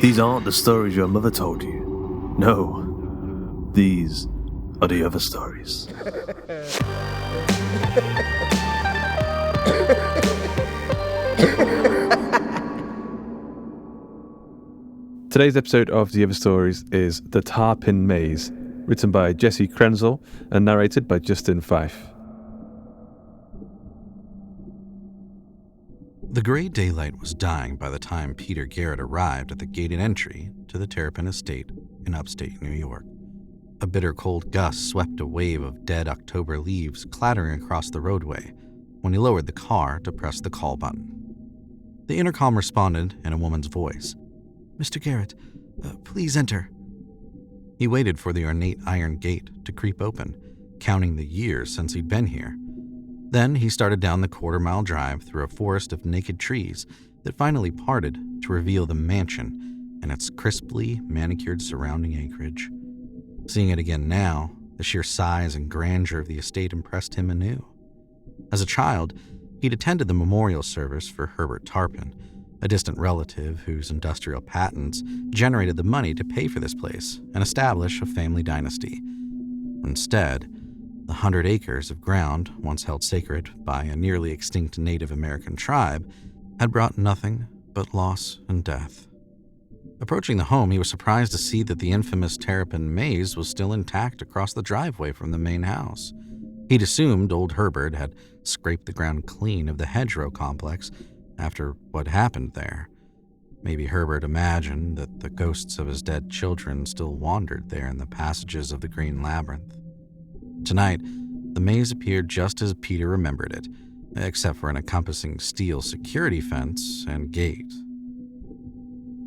These aren't the stories your mother told you. No, these are the other stories. Today's episode of The Other Stories is The Tarpin Maze, written by Jesse Krenzel and narrated by Justin Fife. The gray daylight was dying by the time Peter Garrett arrived at the gated entry to the Tarpin Estate in upstate New York. A bitter cold gust swept a wave of dead October leaves clattering across the roadway when he lowered the car to press the call button. The intercom responded in a woman's voice. "Mr. Garrett, please enter." He waited for the ornate iron gate to creep open, counting the years since he'd been here. Then he started down the quarter-mile drive through a forest of naked trees that finally parted to reveal the mansion and its crisply manicured surrounding acreage. Seeing it again now, the sheer size and grandeur of the estate impressed him anew. As a child, he'd attended the memorial service for Herbert Tarpin, a distant relative whose industrial patents generated the money to pay for this place and establish a family dynasty. Instead, the 100 acres of ground once held sacred by a nearly extinct Native American tribe had brought nothing but loss and death. Approaching the home, he was surprised to see that the infamous Tarpin Maze was still intact across the driveway from the main house. He'd assumed old Herbert had scraped the ground clean of the hedgerow complex after what happened there. Maybe Herbert imagined that the ghosts of his dead children still wandered there in the passages of the Green Labyrinth. Tonight, the maze appeared just as Peter remembered it, except for an encompassing steel security fence and gate.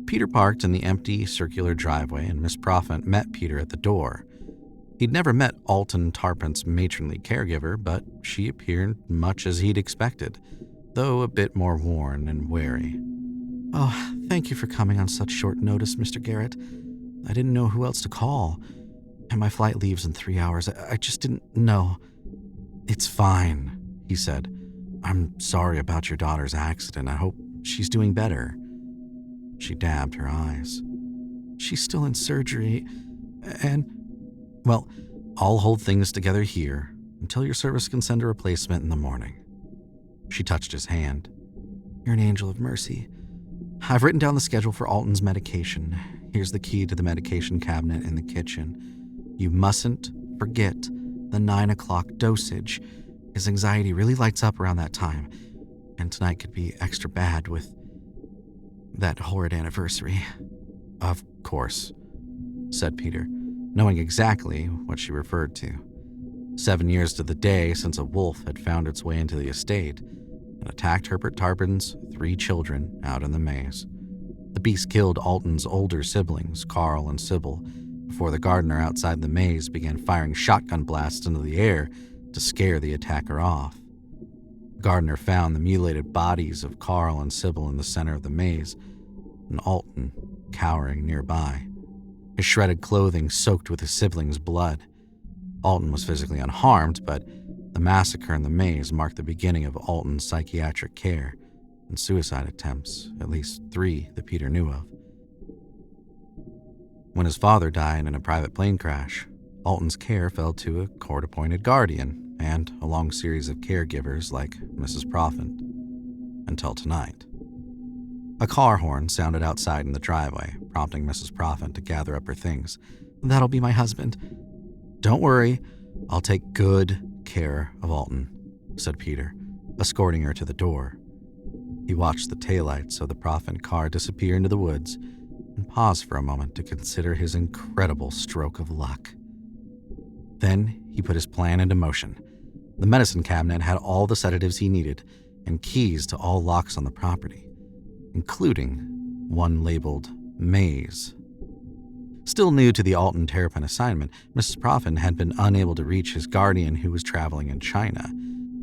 Peter parked in the empty, circular driveway, and Miss Profant met Peter at the door. He'd never met Alton Tarpin's matronly caregiver, but she appeared much as he'd expected, though a bit more worn and wary. "Oh, thank you for coming on such short notice, Mr. Garrett. I didn't know who else to call. And my flight leaves in 3 hours. I just didn't know." "It's fine," he said. "I'm sorry about your daughter's accident. I hope she's doing better." She dabbed her eyes. "She's still in surgery, and, well, I'll hold things together here until your service can send a replacement in the morning." She touched his hand. "You're an angel of mercy. I've written down the schedule for Alton's medication. Here's the key to the medication cabinet in the kitchen. You mustn't forget the 9 o'clock dosage. His anxiety really lights up around that time, and tonight could be extra bad with that horrid anniversary." "Of course," said Peter, knowing exactly what she referred to. 7 years to the day since a wolf had found its way into the estate and attacked Herbert Tarpin's 3 children out in the maze. The beast killed Alton's older siblings, Carl and Sybil, before the gardener outside the maze began firing shotgun blasts into the air to scare the attacker off. The gardener found the mutilated bodies of Carl and Sybil in the center of the maze, and Alton cowering nearby, his shredded clothing soaked with his siblings' blood. Alton was physically unharmed, but the massacre in the maze marked the beginning of Alton's psychiatric care and suicide attempts, at least 3 that Peter knew of. When his father died in a private plane crash, Alton's care fell to a court-appointed guardian and a long series of caregivers like Mrs. Profant, until tonight. A car horn sounded outside in the driveway, prompting Mrs. Profant to gather up her things. "That'll be my husband." "Don't worry, I'll take good care of Alton," said Peter, escorting her to the door. He watched the taillights of the Profant car disappear into the woods and paused for a moment to consider his incredible stroke of luck. Then he put his plan into motion. The medicine cabinet had all the sedatives he needed and keys to all locks on the property, including one labeled Maze. Still new to the Alton Tarpin assignment, Mrs. Profant had been unable to reach his guardian who was traveling in China.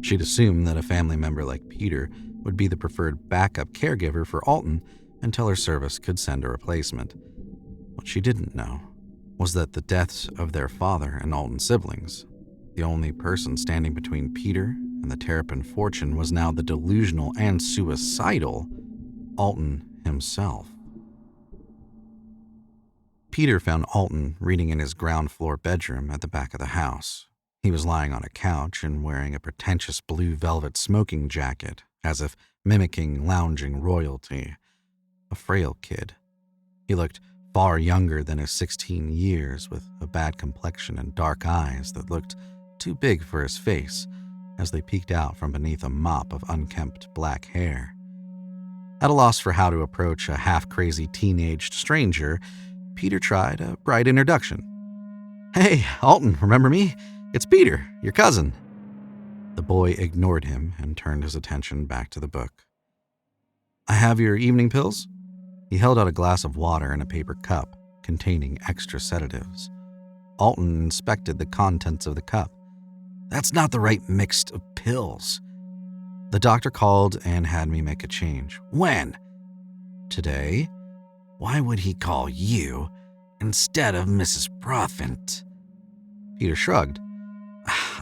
She'd assumed that a family member like Peter would be the preferred backup caregiver for Alton until her service could send a replacement. What she didn't know was that the deaths of their father and Alton's siblings, the only person standing between Peter and the Tarpin fortune, was now the delusional and suicidal Alton himself. Peter found Alton reading in his ground floor bedroom at the back of the house. He was lying on a couch and wearing a pretentious blue velvet smoking jacket, as if mimicking lounging royalty. A frail kid. He looked far younger than his 16 years, with a bad complexion and dark eyes that looked too big for his face as they peeked out from beneath a mop of unkempt black hair. At a loss for how to approach a half-crazy teenaged stranger, Peter tried a bright introduction. "Hey, Alton, remember me? It's Peter, your cousin." The boy ignored him and turned his attention back to the book. "I have your evening pills?" He held out a glass of water and a paper cup containing extra sedatives. Alton inspected the contents of the cup. "That's not the right mix of pills." "The doctor called and had me make a change." "When?" "Today." "Why would he call you instead of Mrs. Profit?" Peter shrugged.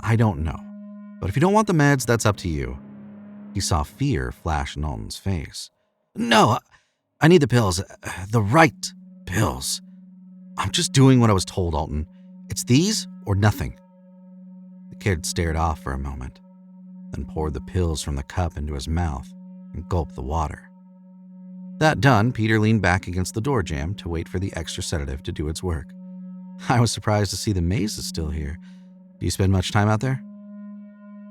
"I don't know. But if you don't want the meds, that's up to you." He saw fear flash in Alton's face. "No, I need the pills. The right pills. I'm just doing what I was told, Alton. It's these or nothing." The kid stared off for a moment, then poured the pills from the cup into his mouth and gulped the water. That done, Peter leaned back against the door jamb to wait for the extra sedative to do its work. "I was surprised to see the maze is still here. Do you spend much time out there?"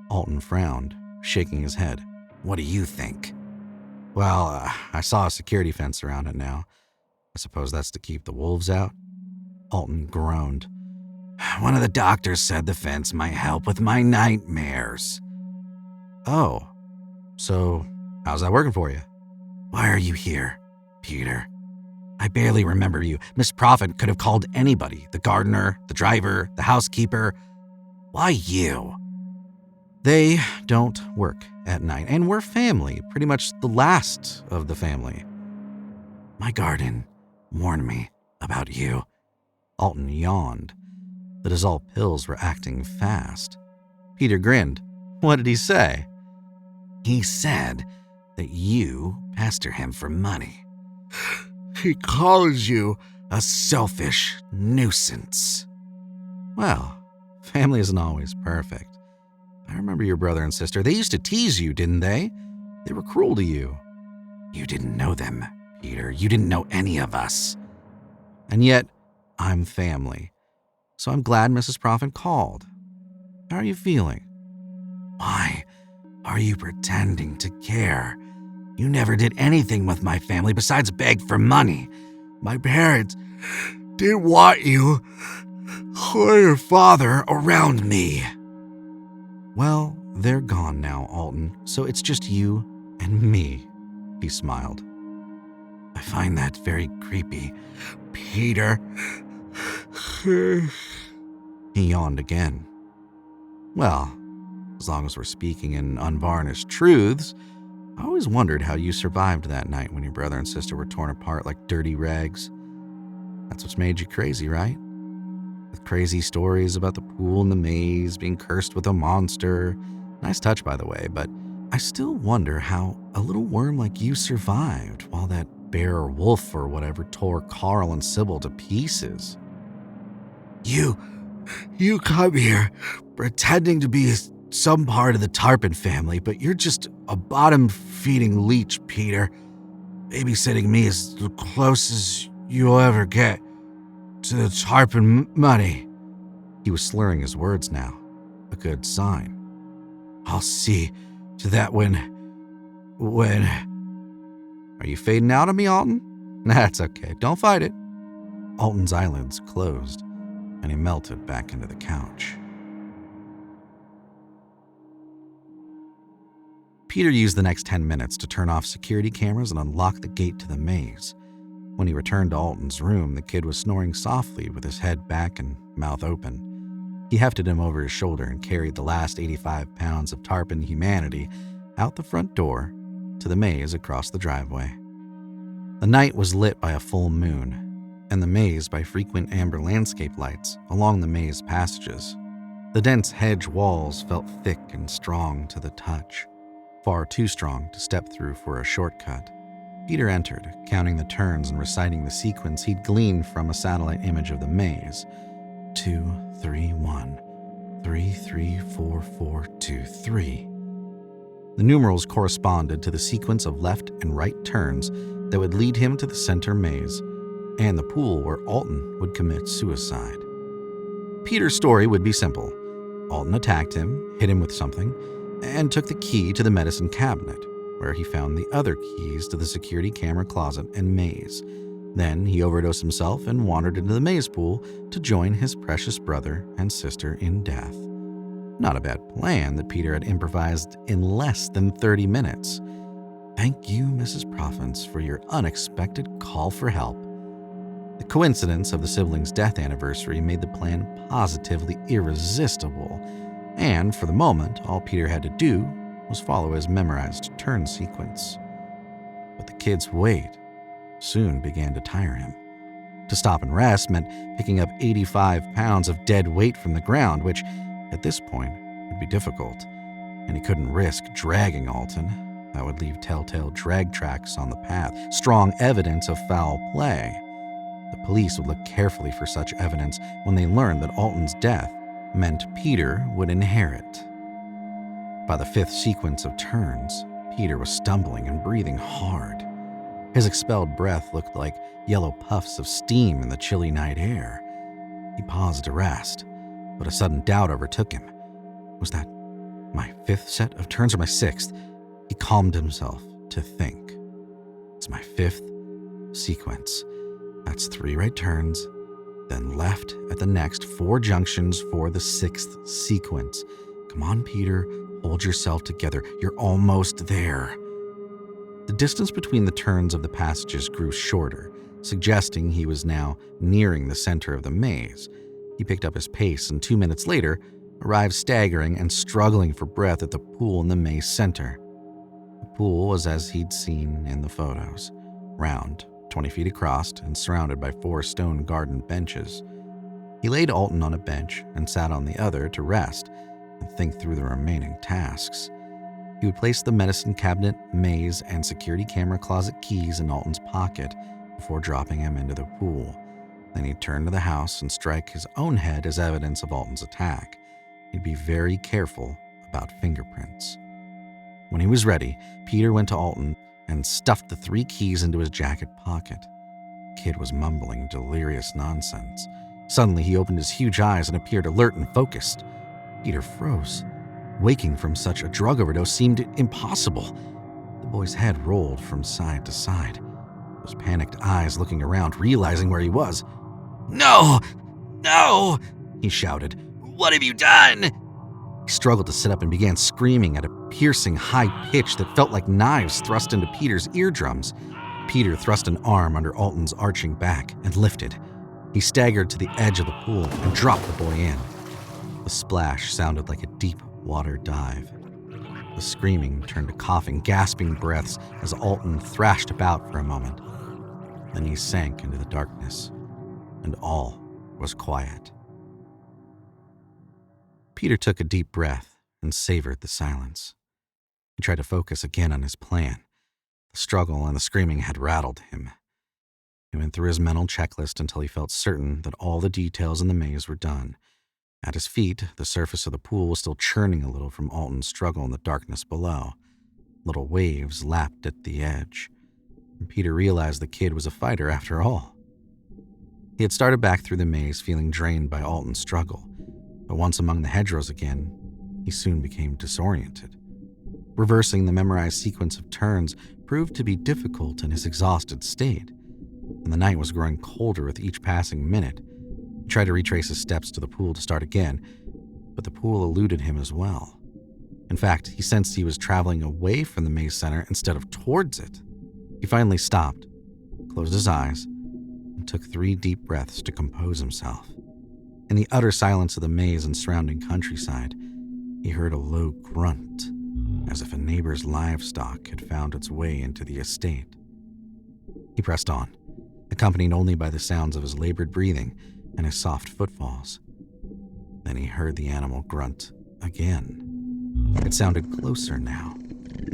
Alton frowned, shaking his head. "What do you think?" "Well, I saw a security fence around it now. I suppose that's to keep the wolves out." Alton groaned. "One of the doctors said the fence might help with my nightmares." "Oh, so how's that working for you?" "Why are you here, Peter? I barely remember you. Miss Profit could have called anybody. The gardener, the driver, the housekeeper. Why you?" "They don't work at night, and we're family, pretty much the last of the family." "My garden warned me about you." Alton yawned. The dissolved pills were acting fast. Peter grinned. "What did he say?" "He said that you pester him for money. He calls you a selfish nuisance." "Well, family isn't always perfect. I remember your brother and sister. They used to tease you, didn't they? They were cruel to you." "You didn't know them, Peter. You didn't know any of us." "And yet, I'm family. So I'm glad Mrs. Profit called. How are you feeling?" "Why are you pretending to care? You never did anything with my family besides beg for money. My parents didn't want you or your father around me." "Well, they're gone now, Alton, so it's just you and me," he smiled. "I find that very creepy, Peter." He yawned again. "Well, as long as we're speaking in unvarnished truths, I always wondered how you survived that night when your brother and sister were torn apart like dirty rags. That's what's made you crazy, right? With crazy stories about the pool and the maze, being cursed with a monster. Nice touch, by the way, but I still wonder how a little worm like you survived while that bear or wolf or whatever tore Carl and Sybil to pieces." You come here pretending to be some part of the Tarpin family, but you're just a bottom-feeding leech, Peter. Babysitting me is the closest you'll ever get to the Tarpin money." He was slurring his words now, a good sign. "I'll see to that when... Are you fading out on me, Alton? That's okay, don't fight it." Alton's eyelids closed, and he melted back into the couch. Peter used the next 10 minutes to turn off security cameras and unlock the gate to the maze. When he returned to Alton's room, the kid was snoring softly with his head back and mouth open. He hefted him over his shoulder and carried the last 85 pounds of Tarpin humanity out the front door to the maze across the driveway. The night was lit by a full moon, and the maze by frequent amber landscape lights along the maze passages. The dense hedge walls felt thick and strong to the touch, far too strong to step through for a shortcut. Peter entered, counting the turns and reciting the sequence he'd gleaned from a satellite image of the maze. 2, 3, 1, 3, 3, 4, 4, 2, 3. The numerals corresponded to the sequence of left and right turns that would lead him to the center maze and the pool where Alton would commit suicide. Peter's story would be simple. Alton attacked him, hit him with something, and took the key to the medicine cabinet, where he found the other keys to the security camera closet and maze. Then he overdosed himself and wandered into the maze pool to join his precious brother and sister in death. Not a bad plan that Peter had improvised in less than 30 minutes. Thank you, Mrs. Province, for your unexpected call for help. The coincidence of the siblings' death anniversary made the plan positively irresistible, and for the moment, all Peter had to do was follow his memorized turn sequence. But the kid's weight soon began to tire him. To stop and rest meant picking up 85 pounds of dead weight from the ground, which, at this point, would be difficult, and he couldn't risk dragging Alton. That would leave telltale drag tracks on the path, strong evidence of foul play. The police would look carefully for such evidence when they learned that Alton's death meant Peter would inherit. By the fifth sequence of turns, Peter was stumbling and breathing hard. His expelled breath looked like yellow puffs of steam in the chilly night air. He paused to rest, but a sudden doubt overtook him. Was that my fifth set of turns or my sixth? He calmed himself to think. It's my fifth sequence. That's 3 right turns, then left at the next 4 junctions for the 6th sequence. Come on, Peter, hold yourself together. You're almost there. The distance between the turns of the passages grew shorter, suggesting he was now nearing the center of the maze. He picked up his pace and 2 minutes later arrived staggering and struggling for breath at the pool in the maze center. The pool was as he'd seen in the photos, round, 20 feet across, and surrounded by 4 stone garden benches. He laid Alton on a bench and sat on the other to rest and think through the remaining tasks. He would place the medicine cabinet, maze, and security camera closet keys in Alton's pocket before dropping him into the pool. Then he'd turn to the house and strike his own head as evidence of Alton's attack. He'd be very careful about fingerprints. When he was ready, Peter went to Alton and stuffed the 3 keys into his jacket pocket. The kid was mumbling delirious nonsense. Suddenly, he opened his huge eyes and appeared alert and focused. Peter froze. Waking from such a drug overdose seemed impossible. The boy's head rolled from side to side, those panicked eyes looking around, realizing where he was. "No! No!" he shouted. "What have you done?" He struggled to sit up and began screaming at a piercing high pitch that felt like knives thrust into Peter's eardrums. Peter thrust an arm under Alton's arching back and lifted. He staggered to the edge of the pool and dropped the boy in. The splash sounded like a deep water dive. The screaming turned to coughing, gasping breaths as Alton thrashed about for a moment. Then he sank into the darkness, and all was quiet. Peter took a deep breath and savored the silence. He tried to focus again on his plan. The struggle and the screaming had rattled him. He went through his mental checklist until he felt certain that all the details in the maze were done. At his feet, the surface of the pool was still churning a little from Alton's struggle in the darkness below. Little waves lapped at the edge. And Peter realized the kid was a fighter after all. He had started back through the maze feeling drained by Alton's struggle, but once among the hedgerows again, he soon became disoriented. Reversing the memorized sequence of turns proved to be difficult in his exhausted state, and the night was growing colder with each passing minute. He tried to retrace his steps to the pool to start again, but the pool eluded him as well. In fact, he sensed he was traveling away from the maze center instead of towards it. He finally stopped, closed his eyes, and took 3 deep breaths to compose himself. In the utter silence of the maze and surrounding countryside, he heard a low grunt, as if a neighbor's livestock had found its way into the estate. He pressed on, accompanied only by the sounds of his labored breathing and his soft footfalls. Then he heard the animal grunt again. It sounded closer now,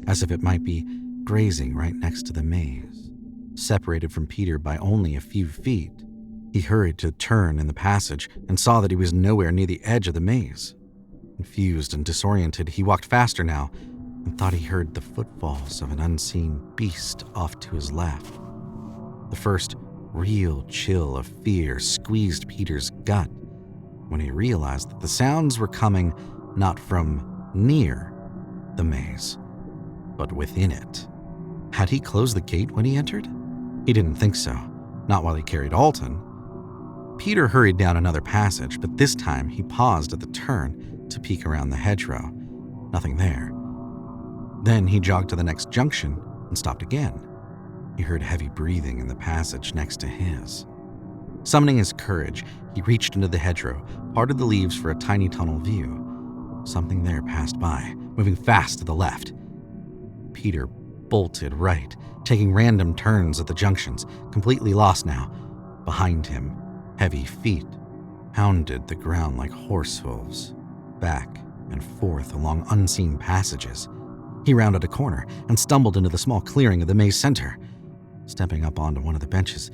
as if it might be grazing right next to the maze, separated from Peter by only a few feet. He hurried to turn in the passage and saw that he was nowhere near the edge of the maze. Confused and disoriented, he walked faster now and thought he heard the footfalls of an unseen beast off to his left. The first real chill of fear squeezed Peter's gut when he realized that the sounds were coming not from near the maze, but within it. Had he closed the gate when he entered? He didn't think so, not while he carried Alton. Peter hurried down another passage, but this time he paused at the turn to peek around the hedgerow. Nothing there. Then he jogged to the next junction and stopped again. He heard heavy breathing in the passage next to his. Summoning his courage, he reached into the hedgerow, parted the leaves for a tiny tunnel view. Something there passed by, moving fast to the left. Peter bolted right, taking random turns at the junctions, completely lost now. Behind him, heavy feet pounded the ground like horse hooves, back and forth along unseen passages. He rounded a corner and stumbled into the small clearing of the maze center. Stepping up onto one of the benches,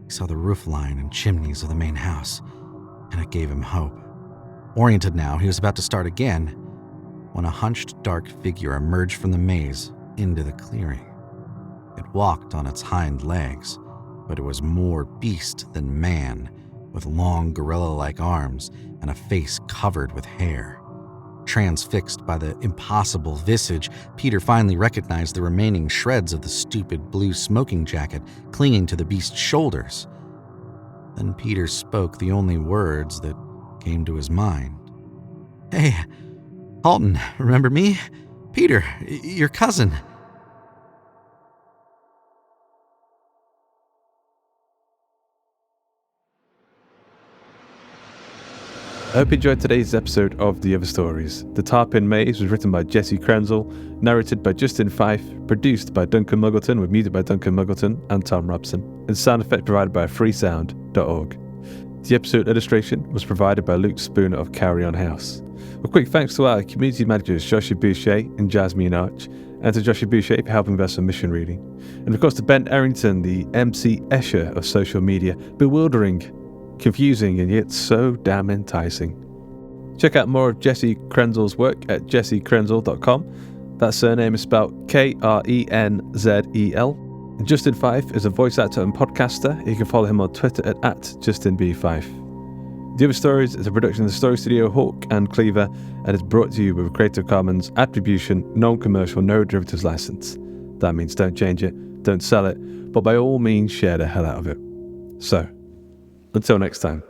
he saw the roof line and chimneys of the main house, and it gave him hope. Oriented now, he was about to start again when a hunched, dark figure emerged from the maze into the clearing. It walked on its hind legs, but it was more beast than man, with long gorilla-like arms and a face covered with hair. Transfixed by the impossible visage, Peter finally recognized the remaining shreds of the stupid blue smoking jacket clinging to the beast's shoulders. Then Peter spoke the only words that came to his mind. "Hey, Alton, remember me? Peter, your cousin." I hope you enjoyed today's episode of The Other Stories. The Tarpin Maze was written by Jesse Krenzel, narrated by Justin Fife, produced by Duncan Muggleton with music by Duncan Muggleton and Tom Robson, and sound effect provided by freesound.org. The episode illustration was provided by Luke Spooner of Carry On House. A quick thanks to our community managers Joshua Boucher and Jasmine Arch, and to Joshua Boucher for helping with our submission reading. And of course to Ben Errington, the MC Escher of social media, bewildering, confusing, and yet so damn enticing. Check out more of Jesse Krenzel's work at jessykrenzel.com. That surname is spelled Krenzel. And Justin Fife is a voice actor and podcaster. You can follow him on Twitter at @JustinB5. The Other Stories is a production of the Story Studio Hawk and Cleaver, and is brought to you with a Creative Commons Attribution, Non-Commercial, No Derivatives license. That means don't change it, don't sell it, but by all means share the hell out of it. So, until next time.